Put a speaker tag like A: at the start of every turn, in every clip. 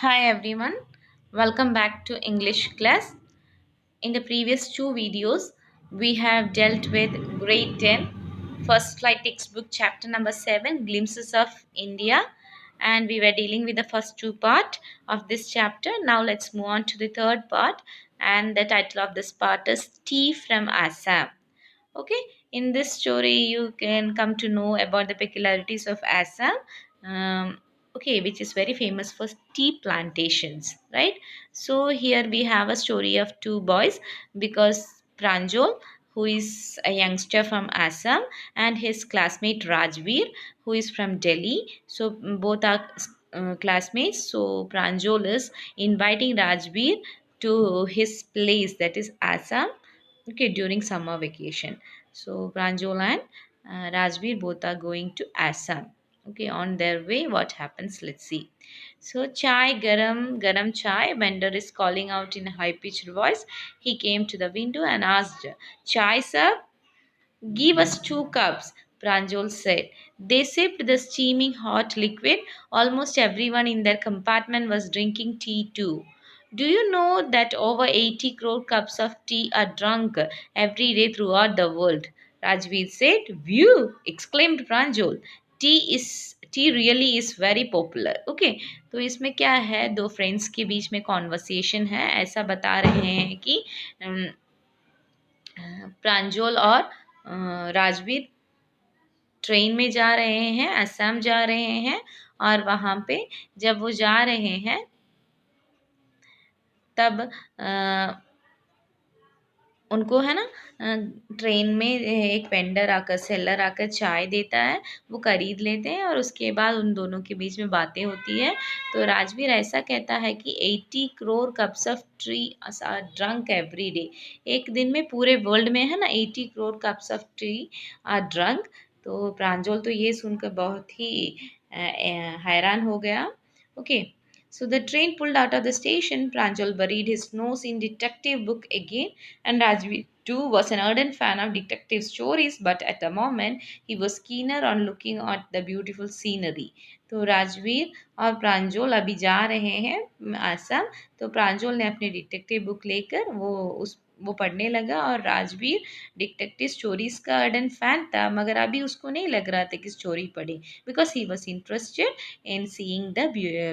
A: Hi everyone, welcome back to English class. In the previous two videos, we have dealt with grade 10, first flight textbook chapter number 7, Glimpses of India, and we were dealing with the first two part of this chapter. Now let's move on to the third part, and the title of this part is Tea from Assam. Okay, in this story you can come to know about the peculiarities of Assam, okay, which is very famous for tea plantations, right? So here we have a story of two boys, because Pranjol, who is a youngster from Assam, and his classmate Rajveer, who is from Delhi. So both are classmates. So Pranjol is inviting Rajveer to his place, that is Assam, okay, during summer vacation. So Pranjol and Rajveer both are going to Assam. Okay, on their way, what happens? Let's see. So chai garam garam chai vendor is calling out in a high pitched voice. He came to the window and asked, "Chai, sir?" "Give us 2 cups," Pranjal said. They sipped the steaming hot liquid. Almost everyone in their compartment was drinking tea too. "Do you know that over 80 crore cups of tea are drunk every day throughout the world?" Rajveer said. "View!" exclaimed Pranjal. Tea really is very popular. Okay, तो इसमें क्या है, दो friends के बीच में conversation है. ऐसा बता रहे हैं कि प्रांजल और राजवीर ट्रेन में जा रहे हैं, असम जा रहे हैं. और वहाँ पे जब वो जा रहे हैं तब उनको है ना, ट्रेन में एक वेंडर आकर, सेलर आकर चाय देता है. वो खरीद लेते हैं और उसके बाद उन दोनों के बीच में बातें होती है. तो राजवीर ऐसा कहता है कि 80 crore cups of T R drunk every day. एक दिन में पूरे वर्ल्ड में है ना 80 crore cups of T R drunk. तो प्रांजल तो ये सुनकर बहुत ही हैरान हो गया. Okay, so the train pulled out of the station. Pranjal buried his nose in detective book again, and Rajveer too was an ardent fan of detective stories, but at the moment he was keener on looking at the beautiful scenery. तो राजवीर और प्रांजल अभी जा रहे हैं आसाम. तो प्रांजल ने अपनी detective book लेकर वो पढ़ने लगा, और राजवीर डिटेक्टिव स्टोरीज का अर्डन फैन था, मगर अभी उसको नहीं लग रहा था कि स्टोरी पढ़े, because he was interested in seeing the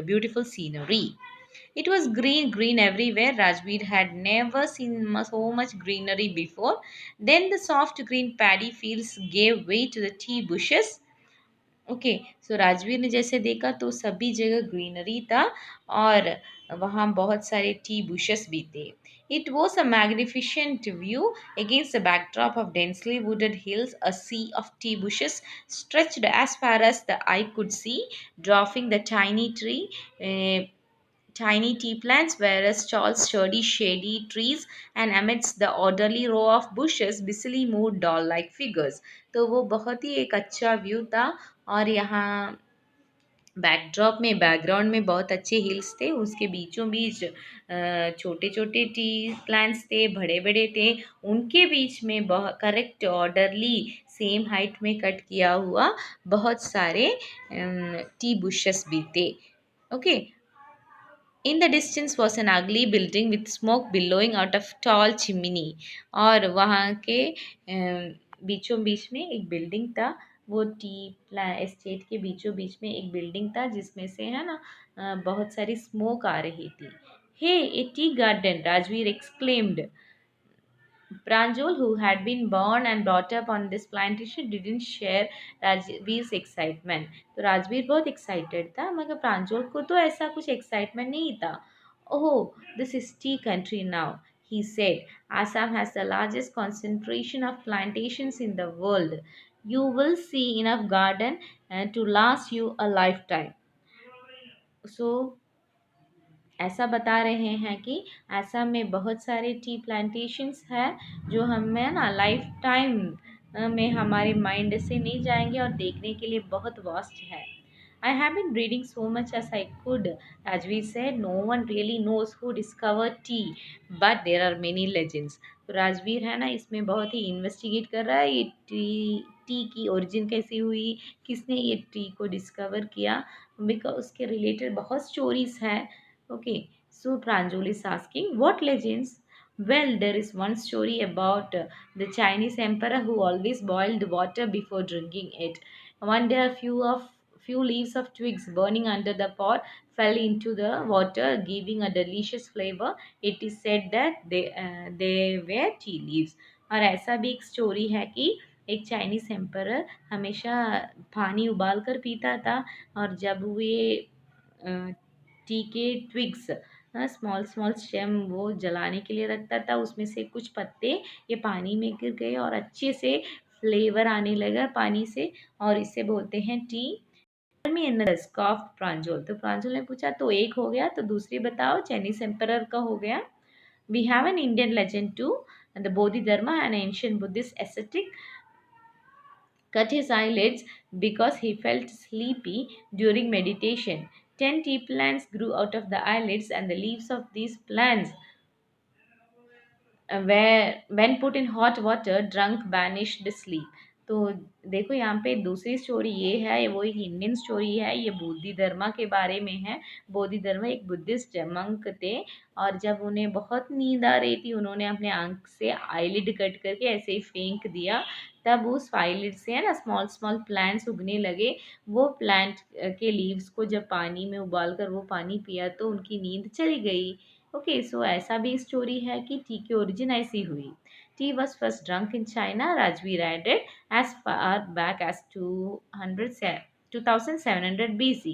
A: beautiful scenery. It was green, green everywhere. Rajveer had never seen so much greenery before. Then the soft green paddy fields gave way to the tea bushes. Okay, so Rajveer ने जैसे देखा तो सभी जगह greenery था, और वहाँ बहुत सारे टी बुशेस भी थे. It was a magnificent view against the backdrop of densely wooded hills. A sea of tea bushes stretched as far as the eye could see, dwarfing the tiny tea plants, whereas tall, sturdy, shady trees and amidst the orderly row of bushes busily moved doll-like figures. तो वो बहुत ही एक अच्छा view था. और यहाँ backdrop में, background में बहुत अच्छे हिल्स थे. उसके बीचों बीच छोटे छोटे टी प्लांट्स थे, बड़े बड़े थे. उनके बीच में बहुत करेक्ट ऑर्डरली सेम हाइट में कट किया हुआ बहुत सारे टी बुशेस भी थे. Okay, in the distance was an ugly building with smoke billowing out of tall chimney. और वहाँ के बीचों बीच में एक बिल्डिंग था. वो टी एस्टेट के बीचों बीच में एक बिल्डिंग था, जिसमें से है ना बहुत सारी स्मोक आ रही थी. Hey, a tea garden, Rajveer exclaimed. Pranjal, who had been born and brought up on this plantation, didn't share Rajveer excitement. तो राजवीर बहुत excited था, मगर प्रांजल को तो ऐसा कुछ excitement नहीं था. Oh, this is tea country now, he said. Assam has the largest concentration of plantations in the world. You will see enough garden to last you a lifetime. So ऐसा बता रहे हैं कि असम में बहुत सारे टी प्लांटेशंस है, जो हमें ना लाइफ टाइम में हमारे माइंड से नहीं जाएंगे, और देखने के लिए बहुत वास्ट है. I have been reading so much as I could, Rajveer said. No one really knows who discovered tea, but there are many legends. तो राजवीर है ना इसमें बहुत ही इन्वेस्टिगेट कर रहा है, ये टी की ओरिजिन कैसी हुई, किसने ये टी को डिस्कवर किया, बिकॉज उसके रिलेटेड बहुत स्टोरीज हैं. Okay, so Pranjul is asking, what legends? Well, there is one story about the Chinese emperor who always boiled water before drinking it. One day, a few leaves of twigs burning under the pot fell into the water, giving a delicious flavor. It is said that they were tea leaves. और ऐसा भी एक story है कि एक Chinese emperor हमेशा पानी उबाल कर पीता था, और जब वे टी के ट्विग्स, स्मॉल स्मॉल स्टेम वो जलाने के लिए रखता था, उसमें से कुछ पत्ते ये पानी में गिर गए और अच्छे से फ्लेवर आने लगा पानी से, और इसे बोलते हैं टी। मी इन स्कॉफ प्रांजल, तो प्रांजल ने पूछा तो एक हो गया, तो दूसरी बताओ, चाइनीस एम्परर का हो गया। We have an Indian legend too, the Bodhidharma an ancient Buddhist ascetic cut his eyelids because he felt sleepy during meditation. 10 tea plants grew out of the eyelids, and the leaves of these plants where when put in hot water drunk banished sleep. तो देखो यहाँ पे दूसरी story ये है, वो एक Indian story है, ये बोधि धर्मा के बारे में है। बोधि धर्मा एक बुद्धिस्ट मंक थे, और जब उन्हें बहुत नींद आ रही थी, उन्होंने अपने आंख से आईलिड कट करके ऐसे ही फेंक दिया। तब उस आईलिड से है ना स्मॉल स्मॉल प्लांट्स उगने लगे। वो प्लांट के लीव्स को जब पानी में उबाल कर वो पानी पिया तो उनकी नींद चली गई। ओके, सो ऐसा भी स्टोरी है कि टी की ओरिजिन ऐसी हुई। Tea was first drunk in China, Rajveer added, as far back as 2700 BC.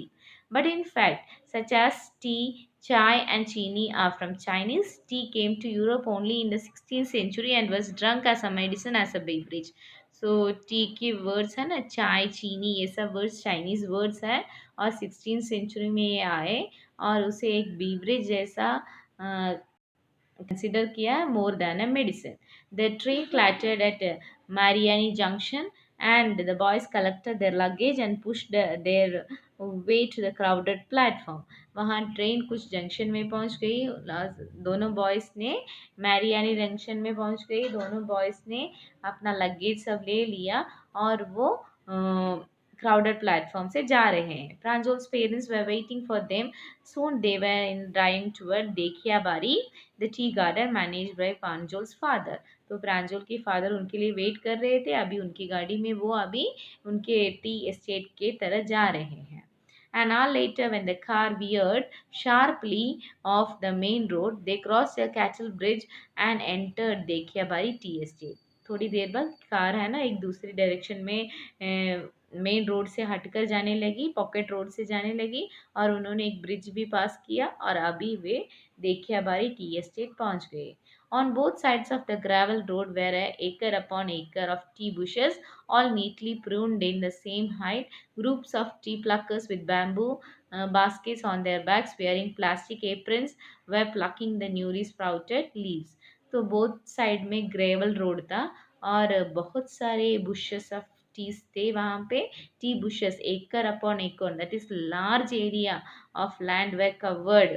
A: But in fact, such as tea, chai, and chini are from Chinese. Tea came to Europe only in the 16th century and was drunk as a medicine, as a beverage. So T के words है ना, चाय, चीनी, ये सब words Chinese words है, और 16th century में ये आए, और उसे एक बीवरेज जैसा consider किया more than a medicine. The train clattered at Mariani Junction, and the boys collected their luggage and pushed their way to the crowded platform. वहाँ ट्रेन कुछ जंक्शन में पहुँच गई। दोनों बॉयज़ ने मैरियानी जंक्शन में पहुँच गई। दोनों बॉयज़ ने अपना लगेज सब ले लिया, और वो crowded platform से जा रहे हैं। Pranjal's parents were waiting for them. Soon they were in driving toward Dekhiabari, the tea garden manage by Pranjal's father. तो प्रांजल के फादर उनके लिए वेट कर रहे थे, अभी उनकी गाड़ी में वो अभी उनके टी एस्टेट के तरह जा रहे हैं। An hour later, when the car veered sharply off the main road, they crossed a cattle bridge and entered Dekhiabari tea estate. थोड़ी देर बाद कार है ना एक दूसरी डायरेक्शन में मेन रोड से हटकर जाने लगी, पॉकेट रोड से जाने लगी, और उन्होंने एक ब्रिज भी पास किया, और अभी वे देखियाबारी टी एस्टेट पहुंच गए। On both sides of the gravel road were acre upon acre of tea bushes, all neatly pruned in the same height. Groups of tea pluckers with bamboo baskets on their backs, wearing plastic aprons, were plucking the newly sprouted leaves. तो both side में gravel road था, और बहुत सारे bushes of tease थे वहाँ पे। T bushes acre upon acre, that is large area of land were covered,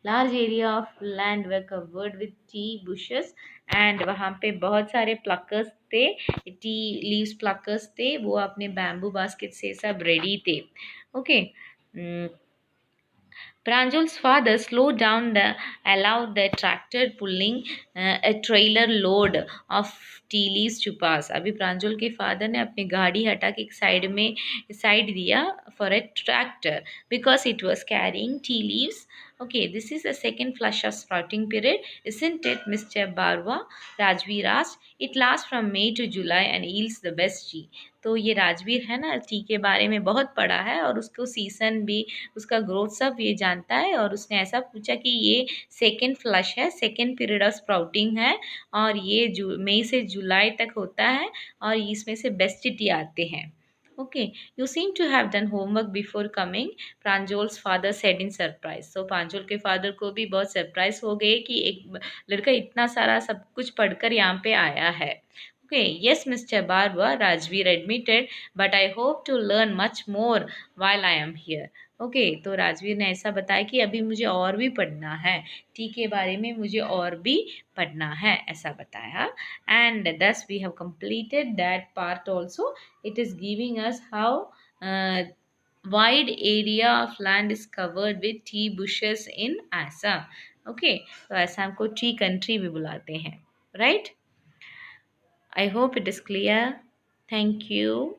A: large area of land way covered with T bushes, and वहाँ पे बहुत सारे प्लकर्स थे, टी लीव्स प्लकर्स थे, वो अपने बैम्बू बास्केट से सब रेडी थे। Okay, Pranjal's father slowed down allowed the tractor pulling a trailer load of tea leaves to pass. अभी प्रांजल के फादर ने अपनी गाड़ी हटा के एक साइड दिया for a tractor because it was carrying tea leaves. Okay, this is the second flush of sprouting period, isn't it, Mr. Barwa? Rajveer asked. It lasts from May to July and yields the best tea. तो ये राजवीर है ना, T के बारे में बहुत पढ़ा है, और उसको सीज़न भी, उसका ग्रोथ सब ये जानता है, और उसने ऐसा पूछा कि ये सेकेंड फ्लश है, सेकेंड पीरियड ऑफ स्प्राउटिंग है, और ये मई से जुलाई तक होता है, और इसमें से बेस्ट टी आते हैं। Okay, you seem to have done homework before coming, Pranjol's father said in surprise. तो प्रांजोल के फादर को भी बहुत सरप्राइज हो गए कि एक लड़का इतना सारा सब कुछ पढ़कर यहाँ पे आया है। Okay, yes, Mr. Barwa, Rajveer admitted, but I hope to learn much more while I am here. Okay, तो राजवीर ने ऐसा बताया कि अभी मुझे और भी पढ़ना है, टी के बारे में मुझे और भी पढ़ना है, ऐसा बताया। And this we have completed that part also. It is giving us wide area of land is covered with tea bushes in Assam. Okay, तो असम को टी कंट्री भी बुलाते हैं, right? I hope it is clear. Thank you.